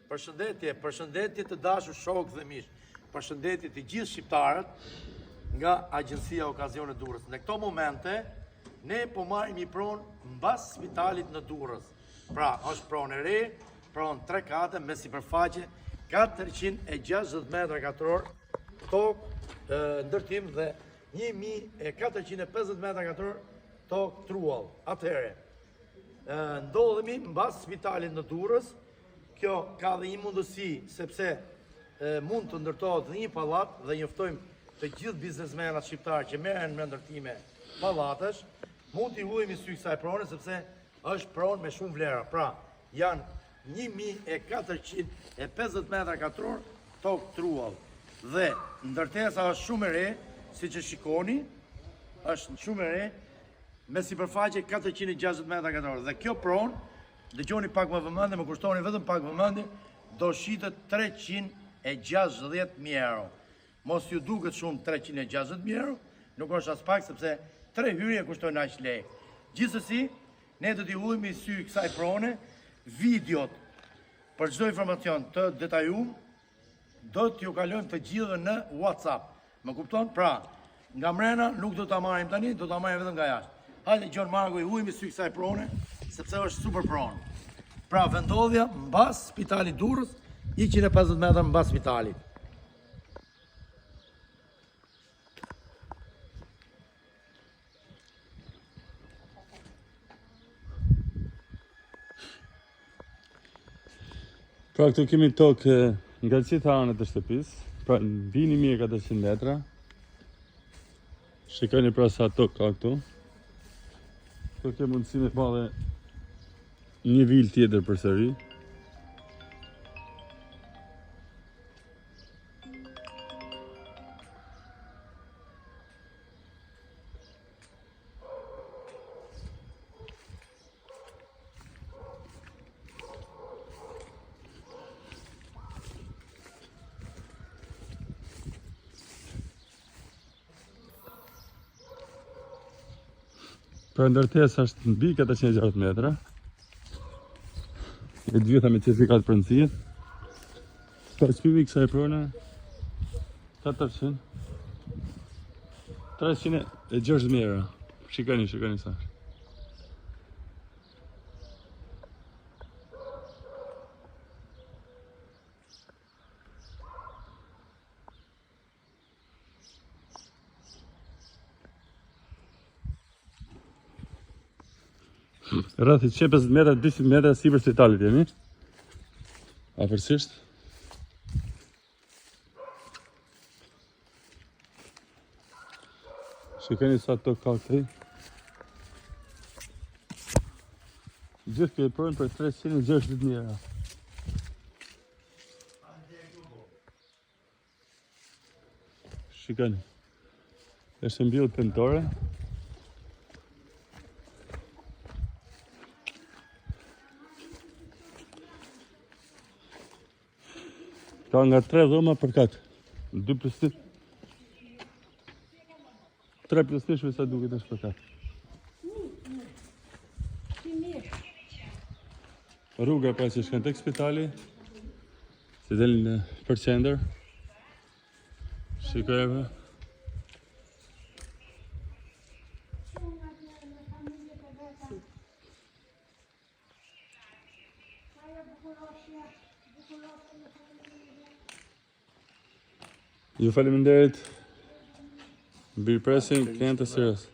Përshëndetje të dashur shokë dhe mish. Përshëndetje të gjithë shqiptarët nga Agjencia Okazione Durrës. Në këto momente, ne po marrim një pronë mbas spitalit në Durrës. Pra, është pronë e re, pronë 3 kate me sipërfaqe 460 metra katror, tokë ndërtim dhe 1450 metra katror tokë truall. Atëhere, ndodhemi mbas spitalit në Durrës. Kjo ka dhe një mundësi, sepse mund të ndërtohet dhe një pallat dhe njoftojmë të gjithë biznesmenat shqiptarë që merren me ndërtime pallatësh, mund t'i huajmë sy kësaj prone, sepse është pronë me shumë vlera. Pra, janë 1450 metra katror tokë truall. Dhe ndërtesa është shumë e re, siç e shikoni, është shumë e re, me sipërfaqe 460 metra katror. Dhe kjo pronë, dëgjoni pak më vëmendje, më kushtoni vetëm pak vëmendje, do shitet 360.000 euro. Mos ju duket shumë 360.000 euro, nuk është as pak, sepse 3 hyrje kushtojnë aq lek. Gjithsesi, ne do t'i huajmë sy kësaj prone, videot për çdo informacion të detajuar, do t'ju kalojmë të gjithë në WhatsApp. Më kupton? Pra, nga mrena nuk do ta marrim tani, do ta marrim vetëm nga jashtë. Hajde Gjon Marko, i huajmë sy kësaj prone, sepse është super pronë. Pra, vendodhja mbas spitalit Durrës, 150 metra mbas spitalit. Pra, këtu kemi tokë nga gjitha anët të shtëpisë, pra vini 1400 metra. Shikoni pra sa tokë ka këtu. Këtu ke mundësi me pa dhe një vilë tjetër përsëri. Pra ndërtesa është mbi 460 metra. E të gjitha me certifikat pronësie. Pra çmimi i kësaj prone 360.000 euro. Shikoni sa. Rreth 150 metra, 200 metra sipër spitalit jemi. Afërsisht. Shikoni sa tokë ka këtej. Gjithë kjo pronë për 360.000 euro. Shikoni. Është mbyllur pentore. Ka nga 3 dhoma për kat. 2 plus 1. 3 plus 1 shme sa duket është për kat. Rruga pra që shkën tek spitali, që delin për qendër. Shikojeve. Ju faleminderit. Birë presin, klientës sërës.